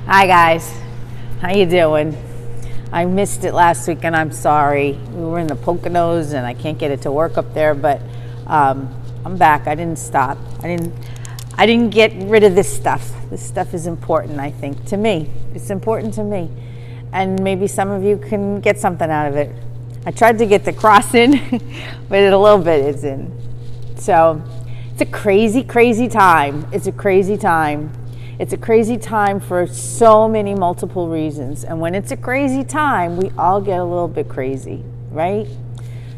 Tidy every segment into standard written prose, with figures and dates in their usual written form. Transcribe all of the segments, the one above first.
Hi guys, how you doing? I missed it last week and I'm sorry. We were in the Poconos and I can't get it to work up there, but I'm back. I didn't stop. I didn't get rid of this stuff. This stuff is important, I think, to me. It's important to me. And maybe some of you can get something out of it. I tried to get the cross in, but a little bit is in. So it's a crazy, crazy time. It's a crazy time. It's a crazy time for so many multiple reasons. And when it's a crazy time, we all get a little bit crazy, right?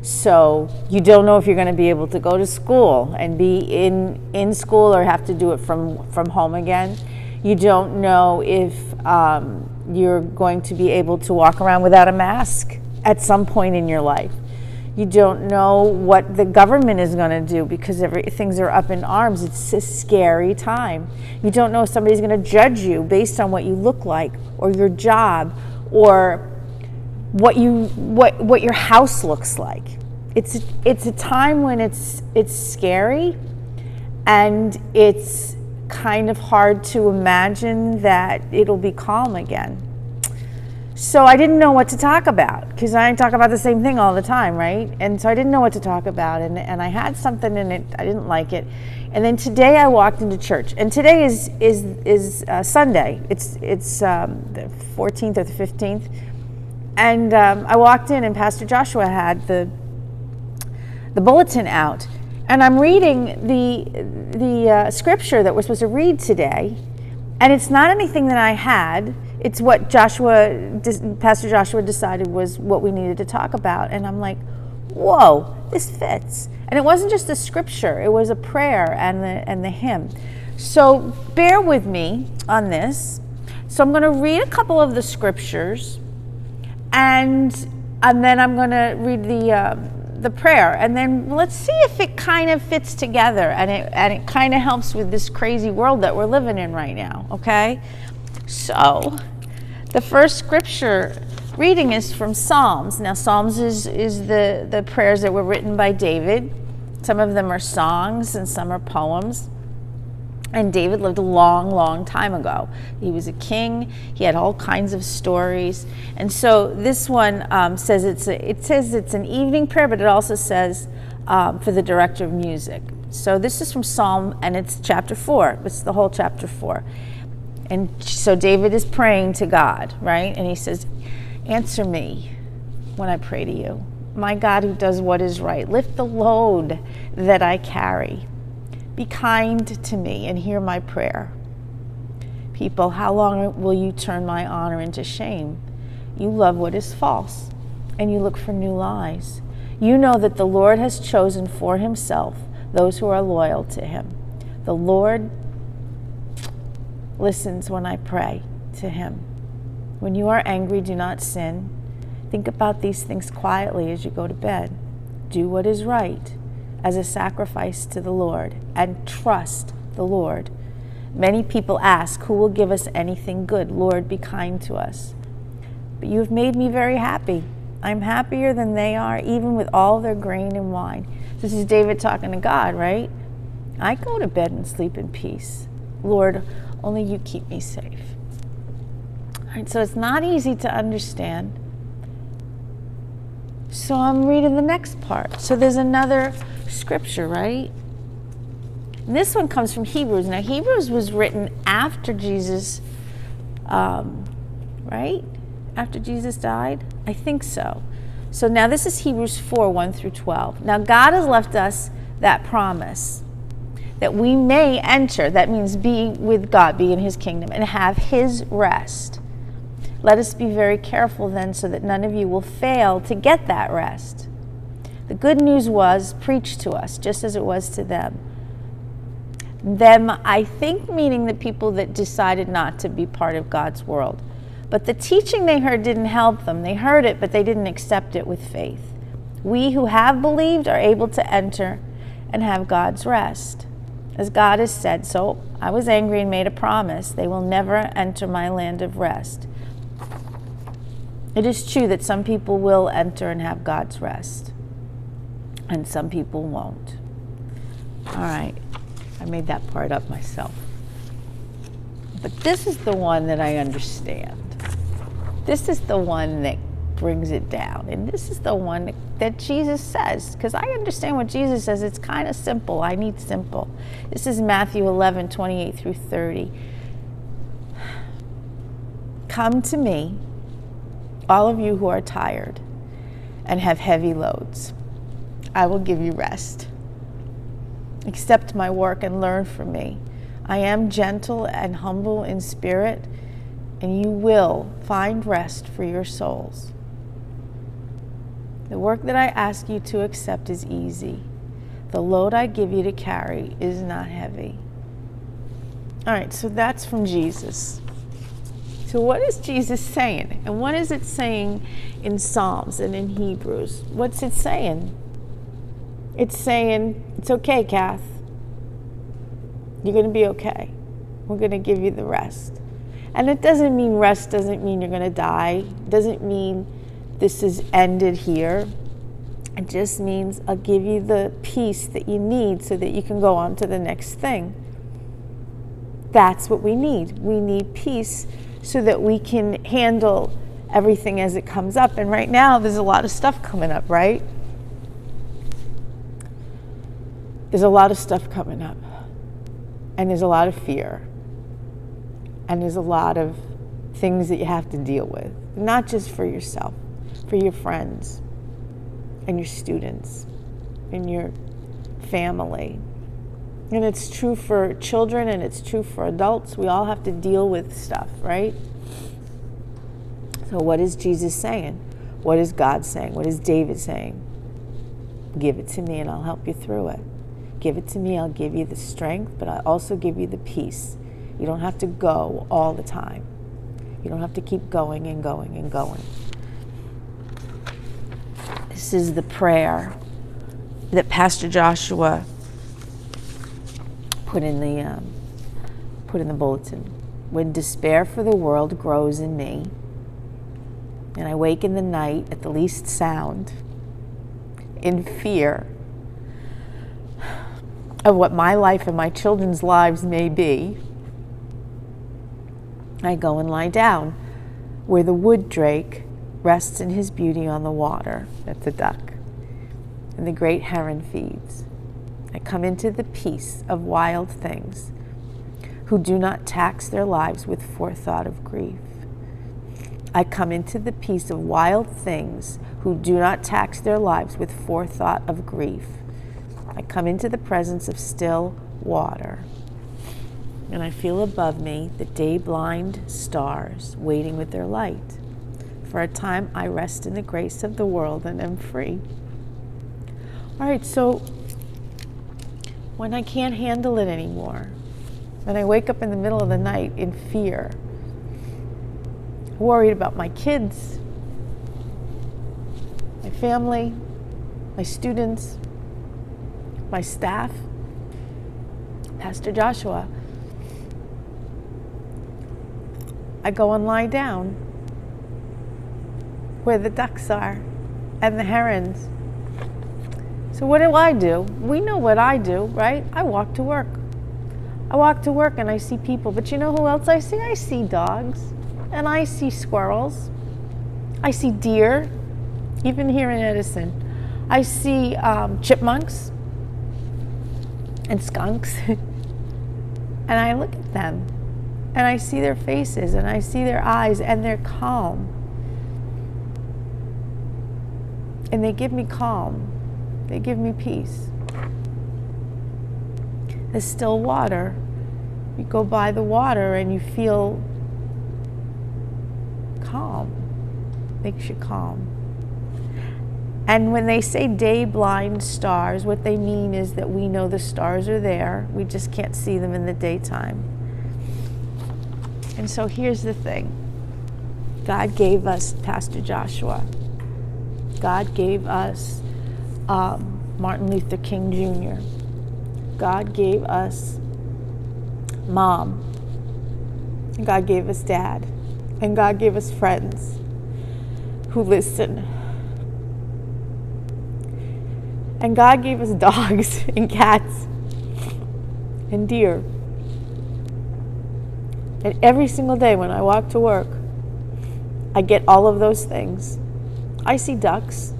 So you don't know if you're going to be able to go to school and be in school or have to do it from home again. You don't know if you're going to be able to walk around without a mask at some point in your life. You don't know what the government is going to do because things are up in arms. It's a scary time. You don't know if somebody's going to judge you based on what you look like or your job or what your house looks like. It's a time when it's scary, and it's kind of hard to imagine that it'll be calm again. So I didn't know what to talk about because I talk about the same thing all the time, right? And so I didn't know what to talk about, and I had something in it. I didn't like it, and then today I walked into church, and today is Sunday. It's the 14th or the 15th, and I walked in, and Pastor Joshua had the bulletin out, and I'm reading the scripture that we're supposed to read today, and it's not anything that I had. It's what Pastor Joshua decided was what we needed to talk about. And I'm like, whoa, this fits. And it wasn't just a scripture, it was a prayer and the hymn. So bear with me on this. So I'm going to read a couple of the scriptures, and then I'm going to read the prayer, and then let's see if it kind of fits together and it kind of helps with this crazy world that we're living in right now, okay? So the first scripture reading is from Psalms. Now, Psalms is the prayers that were written by David. Some of them are songs and some are poems. And David lived a long, long time ago. He was a king. He had all kinds of stories. And so this one says it's an evening prayer, but it also says for the director of music. So this is from Psalm, and it's chapter 4. It's the whole chapter 4. And so David is praying to God, right? And he says, answer me when I pray to you. My God who does what is right, lift the load that I carry. Be kind to me and hear my prayer. People, how long will you turn my honor into shame? You love what is false, and you look for new lies. You know that the Lord has chosen for himself those who are loyal to him. The Lord listens when I pray to him. When you are angry, do not sin. Think about these things quietly as you go to bed. Do what is right as a sacrifice to the Lord, and trust the Lord. Many people ask, who will give us anything good? Lord, be kind to us. But you have made me very happy. I'm happier than they are, even with all their grain and wine. This is David talking to God, right? I go to bed and sleep in peace. Lord, only you keep me safe. All right, so it's not easy to understand. So I'm reading the next part. So there's another scripture, right? And this one comes from Hebrews. Now, Hebrews was written after Jesus, right? After Jesus died? I think so. So now this is Hebrews 4, 1 through 12. Now, God has left us that promise that we may enter, that means be with God, be in his kingdom, and have his rest. Let us be very careful then, so that none of you will fail to get that rest. The good news was preached to us, just as it was to them. Them, I think, meaning the people that decided not to be part of God's world. But the teaching they heard didn't help them. They heard it, but they didn't accept it with faith. We who have believed are able to enter and have God's rest. As God has said, so I was angry and made a promise. They will never enter my land of rest. It is true that some people will enter and have God's rest, and some people won't. All right, I made that part up myself. But this is the one that I understand. This is the one that brings it down. And this is the one that Jesus says, because I understand what Jesus says. It's kind of simple. I need simple. This is Matthew 11, 28 through 30. Come to me, all of you who are tired and have heavy loads. I will give you rest. Accept my work and learn from me. I am gentle and humble in spirit, and you will find rest for your souls. The work that I ask you to accept is easy. The load I give you to carry is not heavy. All right, so that's from Jesus. So what is Jesus saying? And what is it saying in Psalms and in Hebrews? What's it saying? It's saying, it's okay, Kath. You're going to be okay. We're going to give you the rest. And it doesn't mean rest doesn't mean you're going to die. It doesn't mean this is ended here. It just means I'll give you the peace that you need so that you can go on to the next thing. That's what we need. We need peace so that we can handle everything as it comes up. And right now, there's a lot of stuff coming up, right? There's a lot of stuff coming up. And there's a lot of fear. And there's a lot of things that you have to deal with. Not just for yourself, for your friends and your students and your family. And it's true for children and it's true for adults. We all have to deal with stuff, right? So what is Jesus saying? What is God saying? What is David saying? Give it to me and I'll help you through it. Give it to me, I'll give you the strength, but I'll also give you the peace. You don't have to go all the time. You don't have to keep going and going and going. This is the prayer that Pastor Joshua put in the bulletin. When despair for the world grows in me, and I wake in the night at the least sound, in fear of what my life and my children's lives may be, I go and lie down where the wood drake rests in his beauty on the water. That's a duck. And the great heron feeds. I come into the peace of wild things who do not tax their lives with forethought of grief. I come into the peace of wild things who do not tax their lives with forethought of grief. I come into the presence of still water, and I feel above me the day-blind stars waiting with their light. For a time I rest in the grace of the world and am free. All right, so when I can't handle it anymore, when I wake up in the middle of the night in fear, worried about my kids, my family, my students, my staff, Pastor Joshua, I go and lie down where the ducks are and the herons. So what do? We know what I do, right? I walk to work. I walk to work and I see people, but you know who else I see? I see dogs and I see squirrels. I see deer, even here in Edison. I see chipmunks and skunks. And I look at them and I see their faces and I see their eyes and they're calm. And they give me calm. They give me peace. The still water. You go by the water and you feel calm. Makes you calm. And when they say day-blind stars, what they mean is that we know the stars are there. We just can't see them in the daytime. And so here's the thing. God gave us Pastor Joshua. God gave us Martin Luther King Jr. God gave us Mom. And God gave us Dad. And God gave us friends who listen. And God gave us dogs and cats and deer. And every single day when I walk to work, I get all of those things. I see ducks.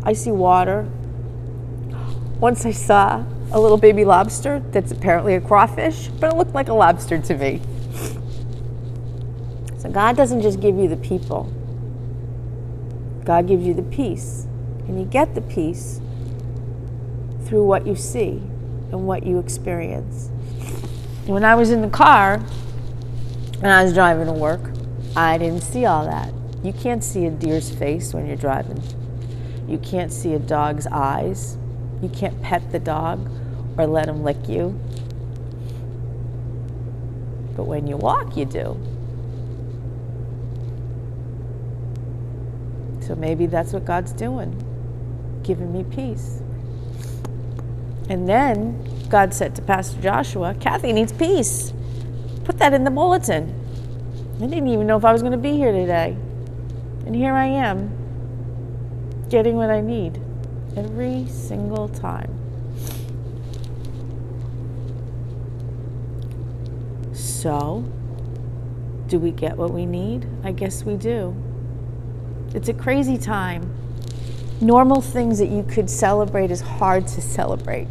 I see water. Once I saw a little baby lobster that's apparently a crawfish, but it looked like a lobster to me. So God doesn't just give you the people. God gives you the peace. And you get the peace through what you see and what you experience. When I was in the car and I was driving to work, I didn't see all that. You can't see a deer's face when you're driving. You can't see a dog's eyes. You can't pet the dog or let him lick you. But when you walk, you do. So maybe that's what God's doing, giving me peace. And then God said to Pastor Joshua, Kathy needs peace. Put that in the bulletin. I didn't even know if I was going to be here today. And here I am, getting what I need every single time. So, do we get what we need? I guess we do. It's a crazy time. Normal things that you could celebrate is hard to celebrate.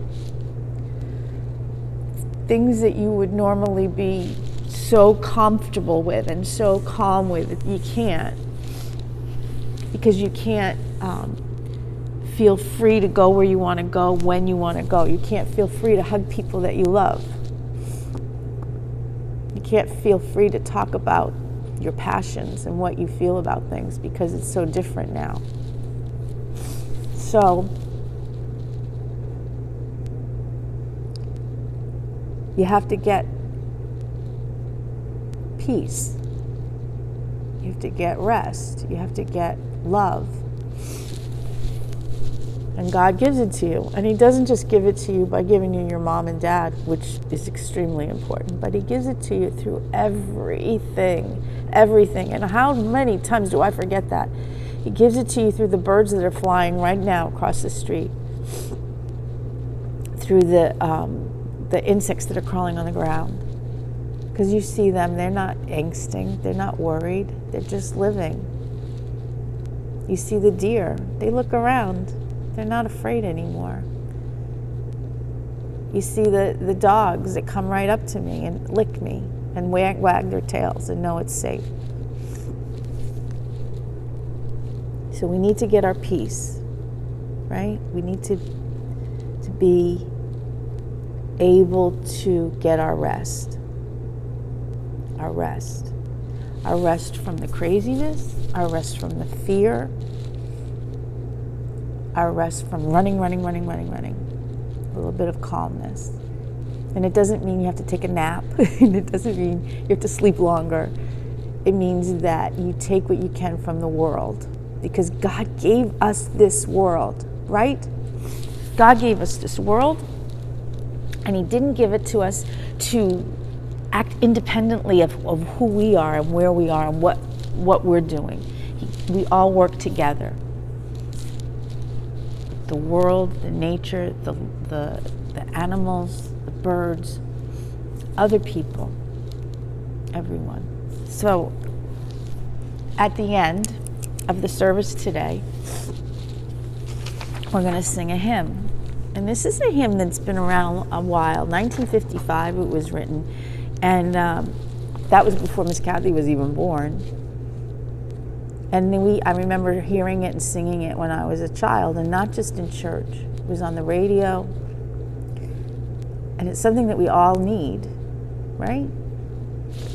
Things that you would normally be so comfortable with and so calm with, you can't. Because you can't feel free to go where you want to go, when you want to go. You can't feel free to hug people that you love. You can't feel free to talk about your passions and what you feel about things because it's so different now. So, you have to get peace. You have to get rest. You have to get love. And God gives it to you. And He doesn't just give it to you by giving you your mom and dad, which is extremely important, but He gives it to you through everything. Everything. And how many times do I forget that? He gives it to you through the birds that are flying right now across the street, through the insects that are crawling on the ground. Because you see them, they're not angsting, they're not worried, they're just living. You see the deer, they look around, they're not afraid anymore. You see the dogs that come right up to me and lick me and wag their tails and know it's safe. So we need to get our peace, right? We need to be able to get our rest. Our rest. Our rest from the craziness, our rest from the fear, our rest from running. A little bit of calmness. And it doesn't mean you have to take a nap. And it doesn't mean you have to sleep longer. It means that you take what you can from the world. Because God gave us this world, right? God gave us this world, and He didn't give it to us to act independently of who we are and where we are and what we're doing. We all work together. The world, the nature, the animals, the birds, other people, everyone. So at the end of the service today, we're going to sing a hymn. And this is a hymn that's been around a while. 1955 it was written. And that was before Miss Kathy was even born. And then I remember hearing it and singing it when I was a child, and not just in church. It was on the radio. And it's something that we all need, right?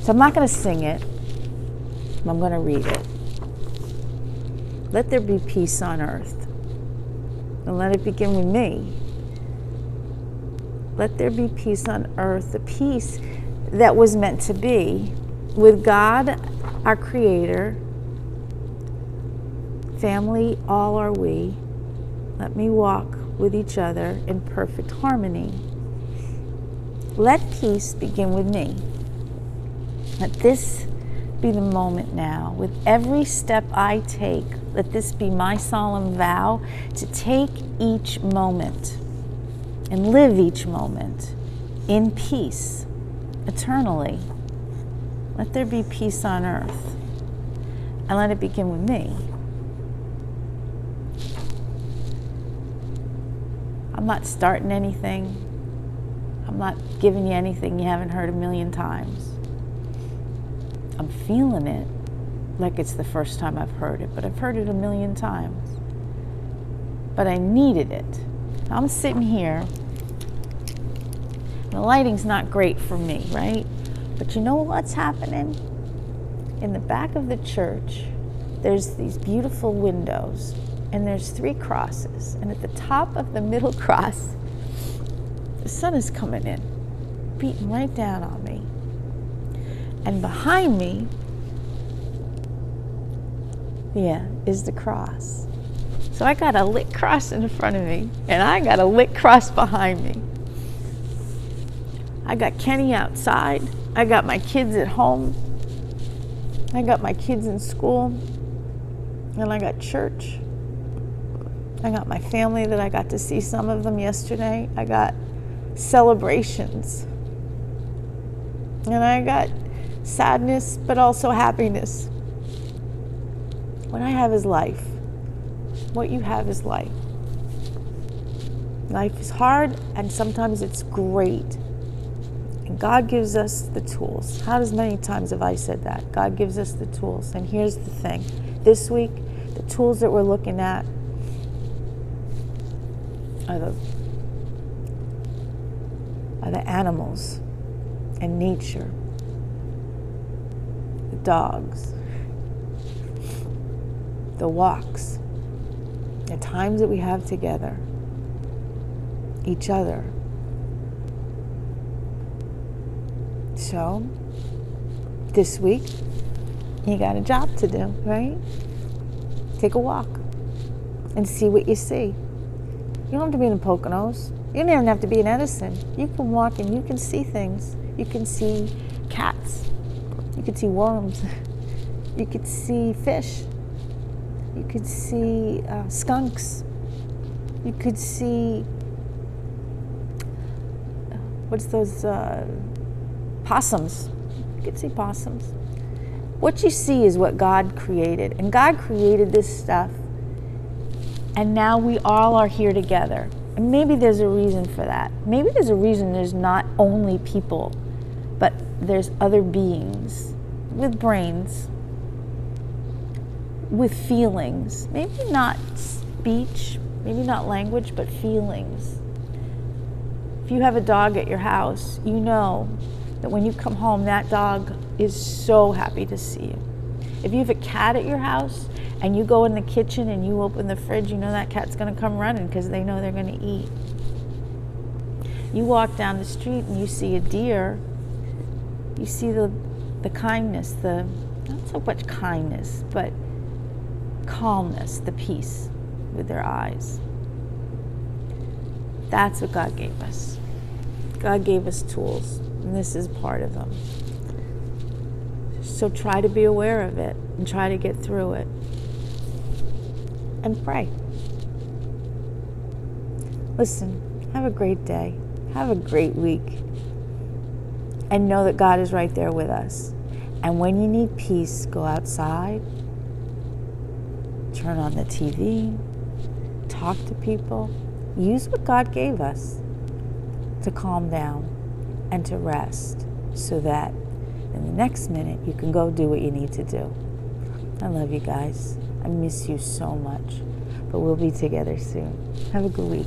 So I'm not going to sing it. I'm going to read it. Let there be peace on earth. And let it begin with me. Let there be peace on earth, the peace that was meant to be with God, our Creator. Family, all are we. Let me walk with each other in perfect harmony. Let peace begin with me. Let this be the moment now. With every step I take, let this be my solemn vow to take each moment and live each moment in peace eternally. Let there be peace on earth. And let it begin with me. I'm not starting anything. I'm not giving you anything you haven't heard a million times. I'm feeling it like it's the first time I've heard it, but I've heard it a million times. But I needed it. I'm sitting here. The lighting's not great for me, right? But you know what's happening? In the back of the church, there's these beautiful windows, and there's 3 crosses. And at the top of the middle cross, the sun is coming in, beating right down on me. And behind me, is the cross. So I got a lit cross in front of me, and I got a lit cross behind me. I got Kenny outside. I got my kids at home. I got my kids in school. And I got church. I got my family that I got to see some of them yesterday. I got celebrations. And I got sadness, but also happiness. What I have is life. What you have is life. Life is hard, and sometimes it's great. And God gives us the tools. How many times have I said that? God gives us the tools. And here's the thing. This week, the tools that we're looking at are the animals and nature, the dogs, the walks, the times that we have together, each other. So, this week, you got a job to do, right? Take a walk and see what you see. You don't have to be in the Poconos. You don't even have to be in Edison. You can walk and you can see things. You can see cats. You can see worms. You could see fish. You could see skunks. You could see, what's those, possums. You could see possums. What you see is what God created. And God created this stuff. And now we all are here together. And maybe there's a reason for that. Maybe there's a reason there's not only people, but there's other beings with brains, with feelings. Maybe not speech, maybe not language, but feelings. If you have a dog at your house, you know that when you come home, that dog is so happy to see you. If you have a cat at your house and you go in the kitchen and you open the fridge, you know that cat's going to come running because they know they're going to eat. You walk down the street and you see a deer, you see the kindness, not so much kindness, but calmness, the peace with their eyes. That's what God gave us. God gave us tools, and this is part of them. So try to be aware of it and try to get through it. And pray. Listen, have a great day. Have a great week. And know that God is right there with us. And when you need peace, go outside, turn on the TV, talk to people. Use what God gave us to calm down and to rest so that in the next minute you can go do what you need to do. I love you guys. I miss you so much. But we'll be together soon. Have a good week.